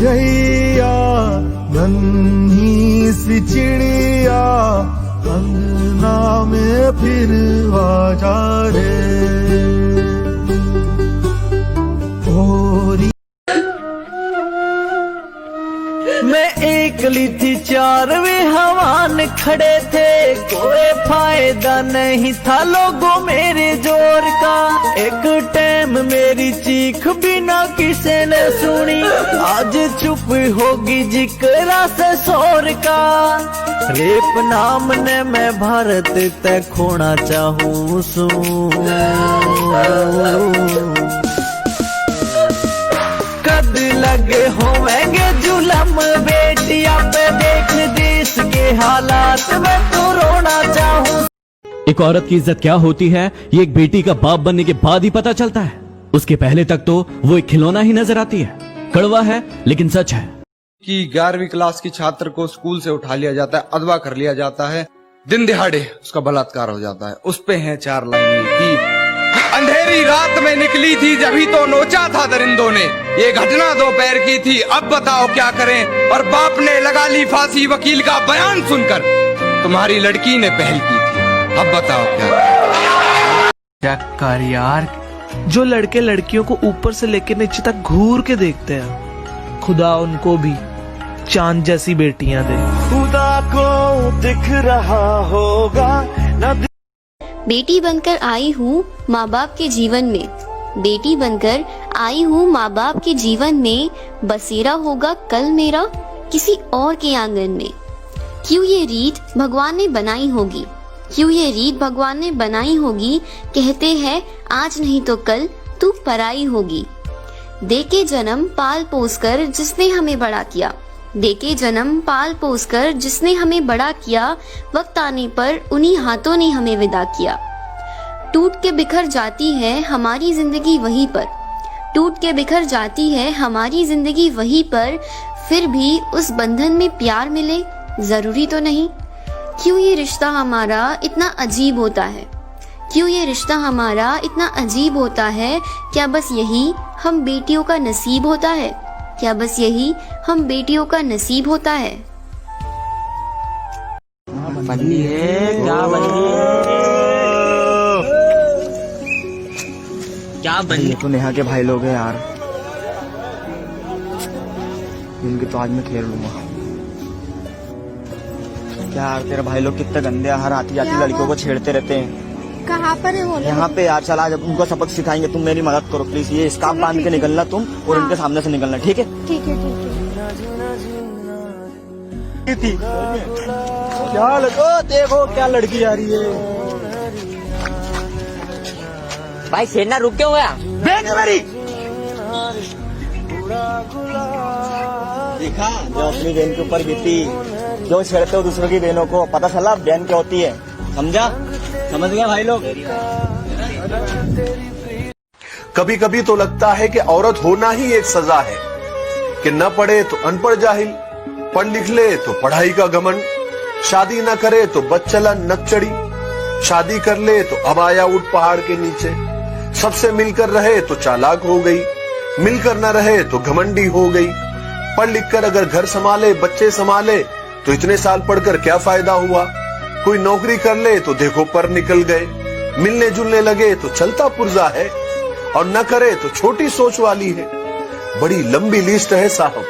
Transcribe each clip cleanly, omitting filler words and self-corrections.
चिड़ैया नन्ही सी चिड़िया अंगना में फिर आ जा रे ओरी। मैं एकली थी, चार वे हवान खड़े थे, कोई फायदा नहीं था लोगों मेरे जोर का। एक टाइम मेरी चीख बिना किसी ने सुनी, आज चुप होगी जिक्रा से शोर का। रेप नाम ने मैं भारत तय खोना चाहूँ सू। कद लगे होंगे जुलम बेटिया पे, देख देश के हालात में तो रोना चाहूँ। एक औरत की इज्जत क्या होती है ये एक बेटी का बाप बनने के बाद ही पता चलता है। उसके पहले तक तो वो एक खिलौना ही नजर आती है। कड़वा है लेकिन सच है कि 11वीं क्लास की छात्र को स्कूल से उठा लिया जाता है, अगवा कर लिया जाता है, दिन दिहाड़े उसका बलात्कार हो जाता है। उस पे हैं 4 लाइनें कि अंधेरी रात में निकली थी जभी तो नोचा था दरिंदों ने, ये घटना दोपहर की थी अब बताओ क्या करें, और बाप ने लगा ली फांसी वकील का बयान सुनकर, तुम्हारी लड़की ने पहल की थी अब बताओ क्या कर यार। जो लड़के लड़कियों को ऊपर से लेकर नीचे तक घूर के देखते हैं, खुदा उनको भी चांद जैसी बेटियां दे। खुदा को दिख रहा होगा न। बेटी बनकर आई हूँ माँ बाप के जीवन में, बेटी बनकर आई हूँ माँ बाप के जीवन में, बसेरा होगा कल मेरा किसी और के आंगन में। क्यों ये रीत भगवान ने बनाई होगी, क्यों ये रीत भगवान ने बनाई होगी, कहते हैं आज नहीं तो कल तू पराई होगी। देके जन्म पाल पोस कर जिसने हमें बड़ा किया, देके जन्म पाल पोस कर जिसने हमें बड़ा किया, वक्त आने पर उन्हीं हाथों ने हमें विदा किया। टूट के बिखर जाती है हमारी जिंदगी वहीं पर, टूट के बिखर जाती है हमारी जिंदगी वहीं पर, फिर भी उस बंधन में प्यार मिले जरूरी तो नहीं। क्यों ये रिश्ता हमारा इतना अजीब होता है, क्यों ये रिश्ता हमारा इतना अजीब होता है, क्या बस यही हम बेटियों का नसीब होता है, क्या बस यही हम बेटियों का नसीब होता है। बनी है क्या बनी है, क्या बनी तो नेहा के भाई लोग हैं यार, इनकी तो आज मैं खेल लूंगा। क्या यार तेरे भाई लोग कितने गंदे, हर आती जाती लड़कियों को छेड़ते रहते हैं। कहाँ पर है वो? यहाँ पे यार चला, जब उनको सबक सिखाएंगे, तुम मेरी मदद करो प्लीज, ये स्कार्फ बांध के निकलना तुम, और इनके सामने से निकलना, ठीक है? ठीक है ठीक है। क्या लगो, देखो क्या लड़की आ रही है। भाई छेड़ना रुक क्यों गया? मेरी देखा जो अपनी बहन के ऊपर बीती, जो छेड़ते हो दूसरों की बहनों को, पता चला बहन क्या होती है, समझा? समझ गया भाई लोग? कभी कभी तो लगता है कि औरत होना ही एक सजा है, कि न पढ़े तो अनपढ़ जाहिल, पढ़ लिख ले तो पढ़ाई का घमंड, शादी न करे तो बदचला नकचड़ी, शादी कर ले तो अब आया उठ पहाड़ के नीचे, सबसे मिलकर रहे तो चालाक हो गई, मिलकर न रहे तो घमंडी हो गई, पढ़ लिख कर अगर घर संभाले बच्चे संभाले तो इतने साल पढ़कर क्या फायदा हुआ, कोई नौकरी कर ले तो देखो पर निकल गए, मिलने जुलने लगे तो चलता पुर्जा है, और न करे तो छोटी सोच वाली है। बड़ी लंबी लिस्ट है साहब,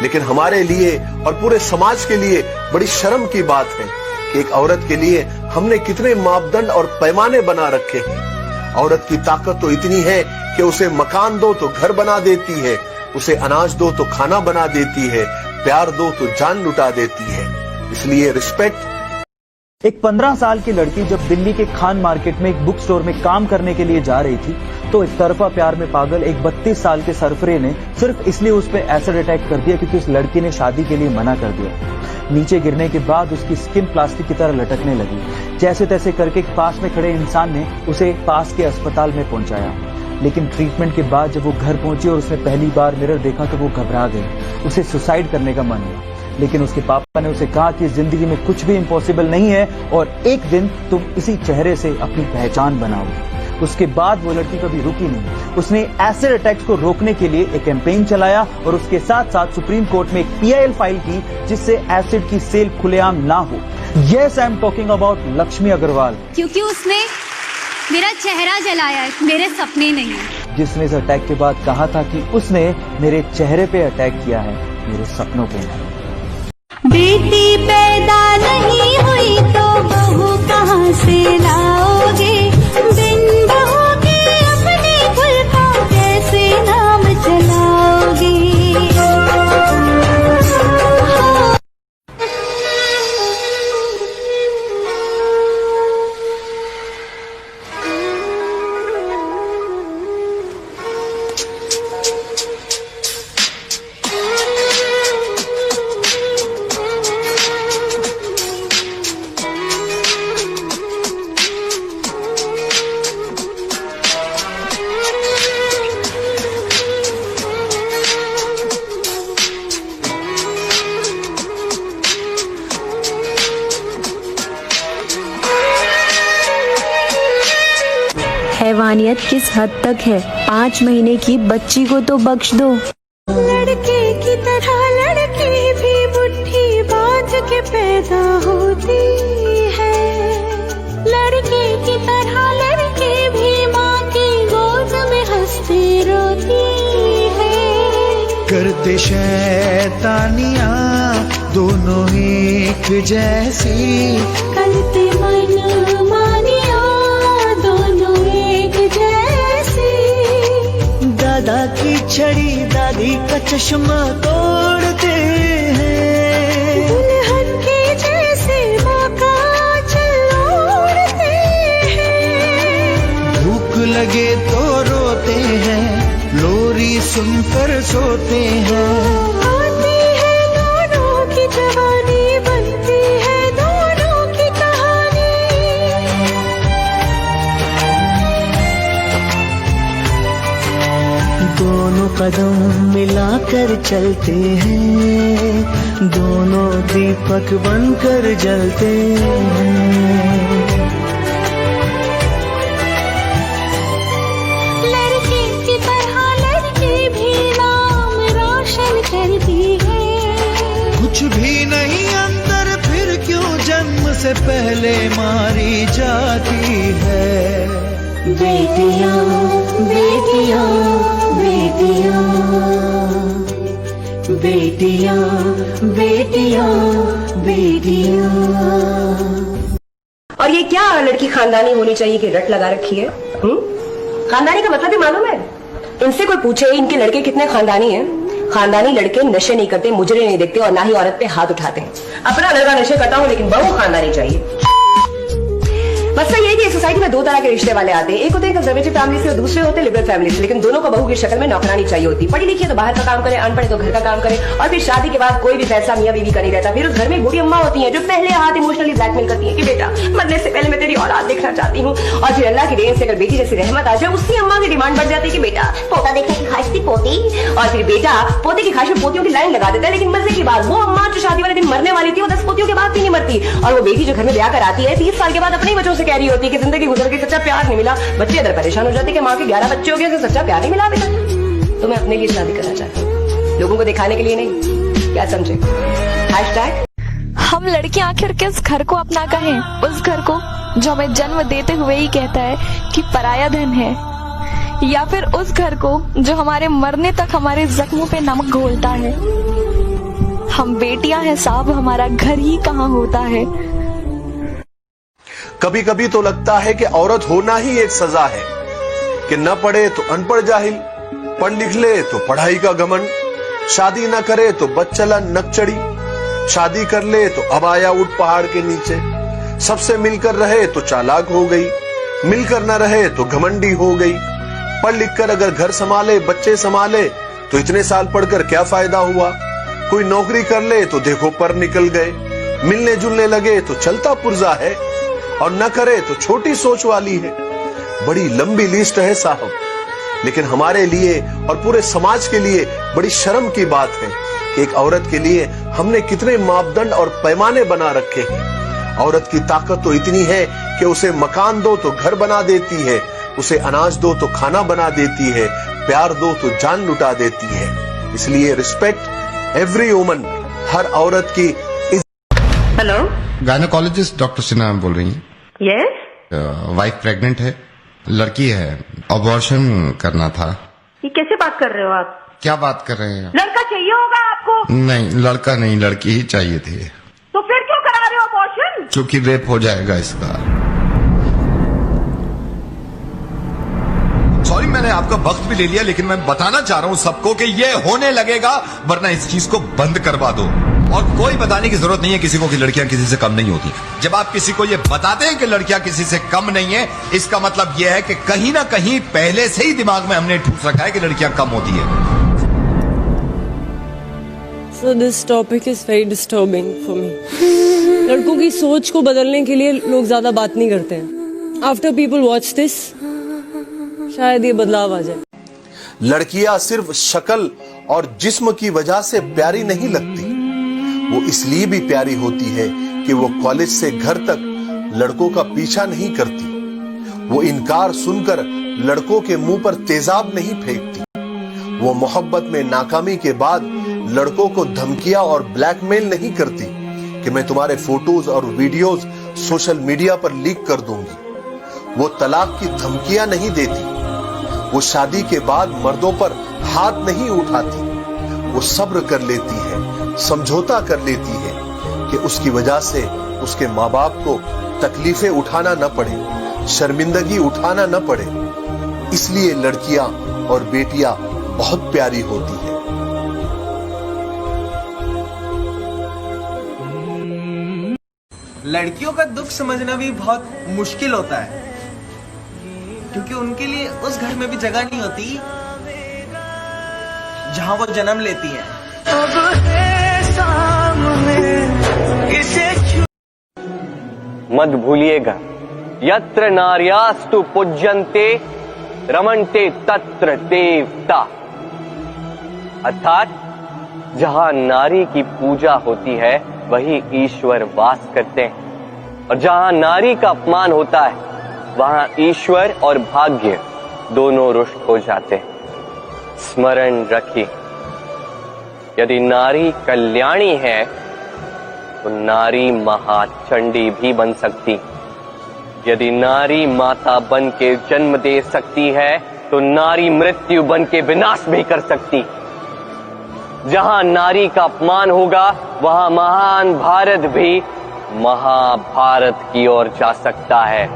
लेकिन हमारे लिए और पूरे समाज के लिए बड़ी शर्म की बात है कि एक औरत के लिए हमने कितने मापदंड और पैमाने बना रखे हैं। औरत की ताकत तो इतनी है कि उसे मकान दो तो घर बना देती है, उसे अनाज दो तो खाना बना देती है, प्यार दो तो जान लुटा देती है। इसलिए रिस्पेक्ट। एक 15 साल की लड़की जब दिल्ली के खान मार्केट में एक बुक स्टोर में काम करने के लिए जा रही थी, तो एक तरफा प्यार में पागल एक 32 साल के सरफरे ने सिर्फ इसलिए उस पर एसिड अटैक कर दिया क्योंकि उस लड़की ने शादी के लिए मना कर दिया। नीचे गिरने के बाद उसकी स्किन प्लास्टिक की तरह लटकने लगी। जैसे तैसे करके पास में खड़े इंसान ने उसे पास के अस्पताल में पहुंचाया, लेकिन ट्रीटमेंट के बाद जब वो घर पहुंची और उसने पहली बार मिरर देखा तो वो घबरा गई। उसे सुसाइड करने का मन हुआ, लेकिन उसके पापा ने उसे कहा कि जिंदगी में कुछ भी इम्पॉसिबल नहीं है और एक दिन तुम इसी चेहरे से अपनी पहचान बनाओगे। उसके बाद वो लड़की कभी रुकी नहीं। उसने एसिड अटैक्स को रोकने के लिए एक कैंपेन चलाया और उसके साथ साथ सुप्रीम कोर्ट में एक PIL फाइल की जिससे एसिड की सेल खुलेआम ना हो। Yes, I am talking about Lakshmi Agarwal, क्योंकि उसने मेरा चेहरा जलाया है, मेरे सपने नहीं। जिसने इस अटैक के बाद कहा था कि उसने मेरे चेहरे पे अटैक किया है, मेरे सपनों पे नहीं। बेटी पैदा नहीं हुई तो बहू कहाँ से लाओगे, बिन बहू के अपने कुल का कैसे नाम चलाओगे। हैवानियत किस हद तक है, 5 महीने की बच्ची को तो बख्श दो। लड़के की तरह लड़की भी मुट्ठी बांध के पैदा होती है, लड़के की तरह लड़की भी माँ की गोद में हंसती रोती है। करते शैतानियां दोनों एक जैसी, करते मन मानिया दोनों एक जैसी। दादा की छड़ी दादी का चश्मा तोड़ते हैं, दुल्हन के जैसे माँ का आंचल ओढ़ते हैं। भूख लगे तो रोते हैं, लोरी सुनकर सोते हैं। आती है दोनों की जवानी, बनती है दोनों की कहानी। दोनों कदम मिलाकर चलते हैं, दोनों दीपक बनकर जलते हैं। लड़के की तरह लड़की भी नाम रोशन करती है। कुछ भी नहीं अंदर फिर क्यों जन्म से पहले मारी जाती है। बेटियां बेटियां बेटियां बेटियां बेटियां बेटियां। और ये क्या लड़की खानदानी होनी चाहिए कि रट लगा रखी है? खानदानी का मतलब ही मालूम है? इनसे कोई पूछे इनके लड़के कितने खानदानी हैं? खानदानी लड़के नशे नहीं करते, मुजरे नहीं देखते और ना ही औरत पे हाथ उठाते हैं। अपना लड़का नशे करता हूँ लेकिन बहू खानदानी चाहिए। मसला ये है कि सोसाइटी में 2 तरह के रिश्ते वाले आते हैं, एक होते हैं कंजर्वेटिव फैमिली से और दूसरे होते हैं लिबरल फैमिली से। लेकिन दोनों को बहू की शक्ल में नौकरानी चाहिए होती। पढ़ी लिखी है तो बाहर का काम करे, अनपढ़ तो घर का काम करे और फिर शादी के बाद कोई भी फैसला मियां बीवी का नहीं रहता। फिर उस घर में बूढ़ी अम्मा होती है जो पहले हाथ इमोशनली ब्लैकमेल करती है कि बेटा मरने से पहले मैं तेरी औलाद देखना चाहती हूँ। और फिर अल्लाह की देन से अगर बेटी जैसी रहमत आ जाए, उसकी अम्मा की डिमांड बढ़ जाती है कि बेटा पोता देखने की ख्वाहिश थी पोती, और फिर बेटा पोते की ख्वाहिश में पोतियों की लाइन लगा देता है। लेकिन मजे की बात, वो अम्मा जो शादी वाले दिन मरने वाली थी वो 10 पोतियों के बाद भी नहीं मरती। और वो बेटी जो घर में ब्याह कर आती है 30 साल के बाद अपनी वजह से कह रही होती है कि जिंदगी गुजर के सच्चा प्यार नहीं मिला। बच्चे इधर परेशान हो जाते कि माँ के 11 बच्चे हो गए, सच्चा प्यार नहीं मिला अभी तक। तो मैं अपने लिए शादी करना चाहती हूँ, लोगों को दिखाने के लिए नहीं। क्या समझे? हम लड़कियां आखिर किस घर को अपना कहें? उस घर को जो हमें जन्म देते हुए ही कहता है कि पराया धन है, या फिर उस घर को जो हमारे मरने तक हमारे जख्मों पे नमक घोलता है? हम बेटियां हैं साहब, हमारा घर ही कहाँ होता है। कभी कभी तो लगता है कि औरत होना ही एक सजा है, कि न पढ़े तो अनपढ़ जाहिल, पढ़ लिख ले तो पढ़ाई का घमंड, शादी न करे तो बच्चला नकचड़ी, शादी कर ले तो अब आया उठ पहाड़ के नीचे, सबसे मिलकर रहे तो चालाक हो गई, मिलकर न रहे तो घमंडी हो गई, पढ़ लिख कर अगर घर संभाले बच्चे संभाले तो इतने साल पढ़कर क्या फायदा हुआ, कोई नौकरी कर ले तो देखो पर निकल गए, मिलने जुलने लगे तो चलता पुर्जा है, और न करे तो छोटी सोच वाली है। बड़ी लंबी लिस्ट है साहब, लेकिन हमारे लिए और पूरे समाज के लिए बड़ी शर्म की बात है कि एक औरत के लिए हमने कितने मापदंड और पैमाने बना रखे हैं। औरत की ताकत तो इतनी है कि उसे मकान दो तो घर बना देती है, उसे अनाज दो तो खाना बना देती है, प्यार दो तो जान लुटा देती है। इसलिए रिस्पेक्ट एवरी वुमन, हर औरत की। हेलो, गायनोकोलॉजिस्ट डॉक्टर सिन्हा बोल रही हैं? यस। वाइफ प्रेग्नेंट है, लड़की है, अबॉर्शन करना था। ये कैसे बात कर रहे हो आप? क्या बात कर रहे हैं? लड़का चाहिए होगा आपको? नहीं, लड़का नहीं, लड़की ही चाहिए थी। तो फिर क्यों करा रहे हो अबॉर्शन? क्योंकि रेप हो जाएगा इसका। सॉरी, मैंने आपका वक्त भी ले लिया, लेकिन मैं बताना चाह रहा हूं सबको कि ये होने लगेगा, वरना इस चीज को बंद करवा दो। और कोई बताने की जरूरत नहीं है किसी को कि लड़कियां किसी से कम नहीं होती। जब आप किसी को ये बताते हैं कि लड़कियां किसी से कम नहीं है, इसका मतलब यह है कि कहीं ना कहीं पहले से ही दिमाग में हमने ठूस रखा है कि लड़कियां कम होती है। So this topic is very disturbing for me. लड़कों की सोच को बदलने के लिए लोग ज्यादा बात नहीं करते हैं। After people watch this, शायद ये बदलाव आ जाए। लड़कियां सिर्फ शक्ल और जिस्म की वजह से प्यारी नहीं लगती, वो इसलिए भी प्यारी होती है कि वो कॉलेज से घर तक लड़कों का पीछा नहीं करती, वो इनकार सुनकर लड़कों के मुंह पर तेजाब नहीं फेंकती, वो मोहब्बत में नाकामी के बाद लड़कों को धमकियां और ब्लैकमेल नहीं करती कि मैं तुम्हारे फोटोज और वीडियोज सोशल मीडिया पर लीक कर दूंगी, वो तलाक की धमकियां नहीं देती, वो शादी के बाद मर्दों पर हाथ नहीं उठाती, वो सब्र कर लेती है, समझौता कर लेती है कि उसकी वजह से उसके माँ बाप को तकलीफें उठाना न पड़े, शर्मिंदगी उठाना न पड़े। इसलिए लड़कियां और बेटियां बहुत प्यारी होती हैं। लड़कियों का दुख समझना भी बहुत मुश्किल होता है, क्योंकि उनके लिए उस घर में भी जगह नहीं होती जहां वो जन्म लेती हैं। मत भूलिएगा, यत्र नार्यास्तु पूज्यन्ते रमन्ते तत्र देवता, अर्थात जहां नारी की पूजा होती है वही ईश्वर वास करते हैं, और जहां नारी का अपमान होता है वहां ईश्वर और भाग्य दोनों रुष्ट हो जाते हैं। स्मरण रखिए, यदि नारी कल्याणी है तो नारी महाचंडी भी बन सकती, यदि नारी माता बन के जन्म दे सकती है तो नारी मृत्यु बन के विनाश भी कर सकती। जहां नारी का अपमान होगा वहां महान भारत भी महाभारत की ओर जा सकता है।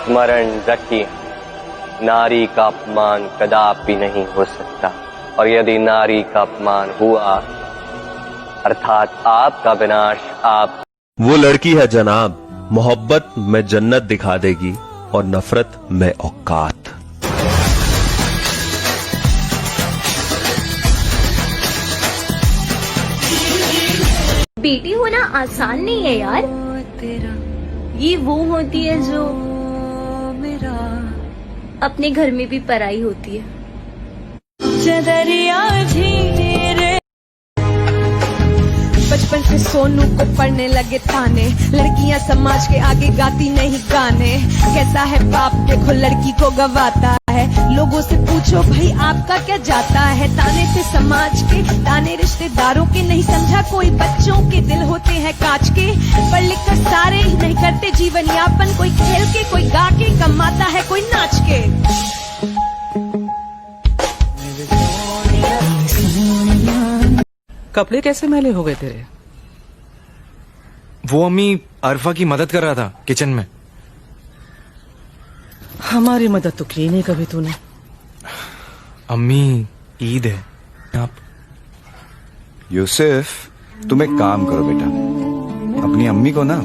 स्मरण रखिए, नारी का अपमान कदापि नहीं हो सकता, और यदि नारी का अपमान हुआ अर्थात आपका विनाश आप। वो लड़की है जनाब, मोहब्बत में जन्नत दिखा देगी और नफरत में औकात। बेटी होना आसान नहीं है यार, ये वो होती है जो अपने घर में भी पराई होती है। बचपन से सोनू को पढ़ने लगे ताने, लड़कियां समाज के आगे गाती नहीं गाने, कैसा है बाप देखो लड़की को गवाता है, लोगों से पूछो भाई आपका क्या जाता है, ताने से समाज के, ताने रिश्तेदारों के, नहीं समझा कोई बच्चों के दिल होते हैं कांच के, पढ़ लिख कर सारे ही नहीं करते जीवन यापन, कोई खेल के कोई गा के कमाता है कोई नाच के। कपड़े कैसे मैले हो गए तेरे? वो अम्मी अरफा की मदद कर रहा था किचन में। हमारी मदद तो की नहीं कभी तूने। अम्मी ईद है आप। यूसुफ, तुम एक काम करो बेटा, अपनी अम्मी को ना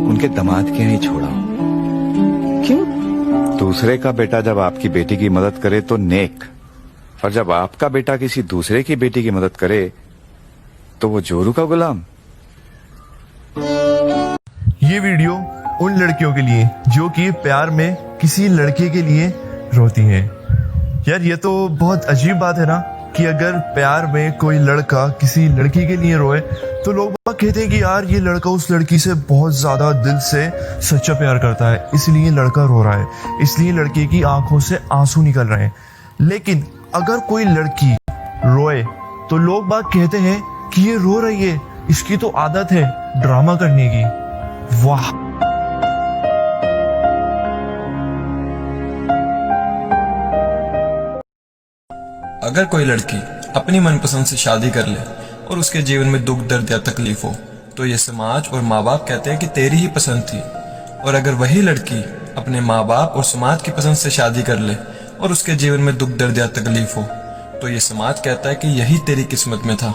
उनके दामाद के नहीं छोड़ाओ। क्यों? दूसरे का बेटा जब आपकी बेटी की मदद करे तो नेक, और जब आपका बेटा किसी दूसरे की बेटी की मदद करे तो वो जोरू का गुलाम। ये वीडियो उन लड़कियों के लिए जो कि प्यार में किसी लड़के के लिए रोती हैं। यार ये तो बहुत अजीब बात है ना कि अगर प्यार में कोई लड़का किसी लड़की के लिए रोए तो लोग कहते हैं कि यार ये लड़का उस लड़की से बहुत ज्यादा दिल से सच्चा प्यार करता है, इसलिए लड़का रो रहा है, इसलिए लड़के की आंखों से आंसू निकल रहे हैं। लेकिन अगर कोई लड़की रोए तो लोग कहते हैं कि ये रो रही है, इसकी तो आदत है ड्रामा करने की। वाह। अगर कोई लड़की अपनी मनपसंद से शादी कर ले और उसके जीवन में दुख दर्द या तकलीफ हो तो ये समाज और माँ बाप कहते हैं कि तेरी ही पसंद थी। और अगर वही लड़की अपने माँ बाप और समाज की पसंद से शादी कर ले और उसके जीवन में दुख दर्द या तकलीफ हो तो ये समाज कहता है कि यही तेरी किस्मत में था।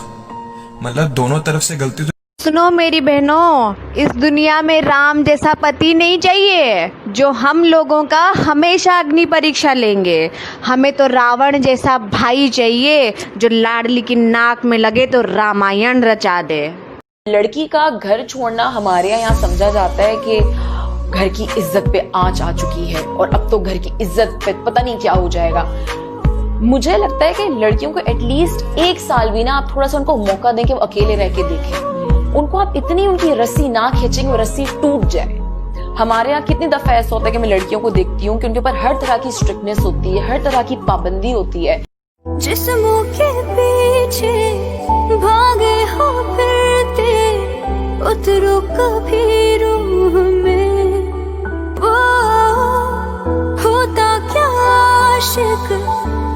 मतलब दोनों तरफ से गलती तो। सुनो मेरी बहनों, इस दुनिया में राम जैसा पति नहीं चाहिए जो हम लोगों का हमेशा अग्नि परीक्षा लेंगे। हमें तो रावण जैसा भाई चाहिए जो लाडली की नाक में लगे तो रामायण रचा दे। लड़की का घर छोड़ना हमारे यहाँ समझा जाता है कि घर की इज्जत पे आंच आ चुकी है और अब तो घर की इज्जत पे पता नहीं क्या हो जाएगा। मुझे लगता है कि लड़कियों को एटलीस्ट 1 साल भी ना आप थोड़ा सा उनको मौका दें कि वो अकेले रह के देखें। उनको आप इतनी उनकी रस्सी ना खींचेंगे वो रस्सी टूट जाए। हमारे यहाँ कितनी दफा ऐसा होता है कि मैं लड़कियों को देखती हूँ कि उनके ऊपर हर तरह की स्ट्रिक्टनेस होती है, हर तरह की पाबंदी होती है। जिस्मों के पीछे भागे हो फिरते, उतरो कभी रूह में, वो होता क्या आशिक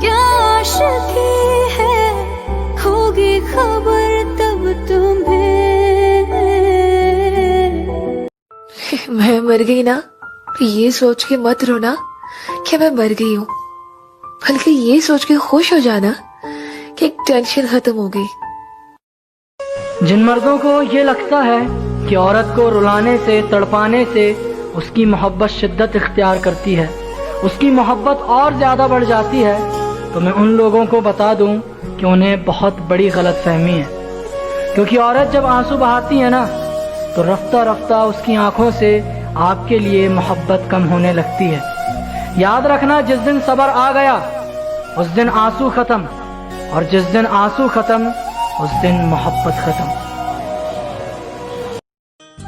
क्या आशिकी है, होगी खबर तब तुम्हें। मैं मर गई ना तो ये सोच के मत रोना कि मैं मर गई हूँ, बल्कि ये सोच के खुश हो जाना कि एक टेंशन खत्म हो गई। जिन मर्दों को ये लगता है कि औरत को रुलाने से तड़पाने से उसकी मोहब्बत शिद्दत इख्तियार करती है, उसकी मोहब्बत और ज्यादा बढ़ जाती है, तो मैं उन लोगों को बता दूं कि उन्हें बहुत बड़ी गलतफहमी है। क्योंकि औरत जब आंसू बहाती है ना तो रफ्ता रफ्ता उसकी आंखों से आपके लिए मोहब्बत कम होने लगती है। याद रखना, जिस दिन सब्र आ गया उस दिन आंसू खत्म, और जिस दिन आंसू खत्म उस दिन मोहब्बत खत्म।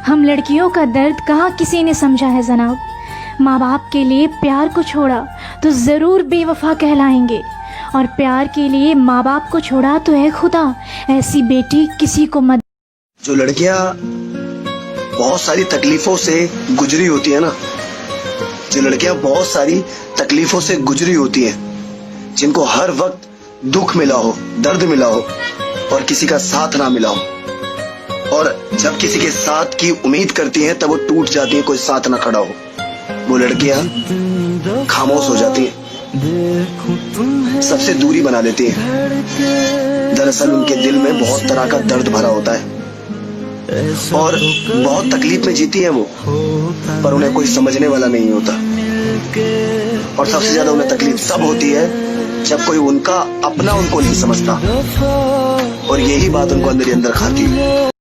हम लड़कियों का दर्द कहाँ किसी ने समझा है जनाब। माँ बाप के लिए प्यार को छोड़ा तो ज़रूर बेवफा कहलाएंगे, और प्यार के लिए माँ बाप को छोड़ा तो है खुदा ऐसी बेटी किसी को मत। जो लड़कियां बहुत सारी तकलीफों से गुजरी होती है ना, जो लड़कियां बहुत सारी तकलीफों से गुजरी होती हैं, जिनको हर वक्त दुख मिला हो, दर्द मिला हो और किसी का साथ ना मिला हो, और जब किसी के साथ की उम्मीद करती हैं तब वो टूट जाती हैं, कोई साथ ना खड़ा हो, वो लड़कियां खामोश हो जाती हैं, सबसे दूरी बना लेती हैं। दरअसल उनके दिल में बहुत तरह का दर्द भरा होता है और बहुत तकलीफ में जीती है वो, पर उन्हें कोई समझने वाला नहीं होता। और सबसे ज्यादा उन्हें तकलीफ तब होती है जब कोई उनका अपना उनको नहीं समझता, और यही बात उनको अंदर ही अंदर खाती है।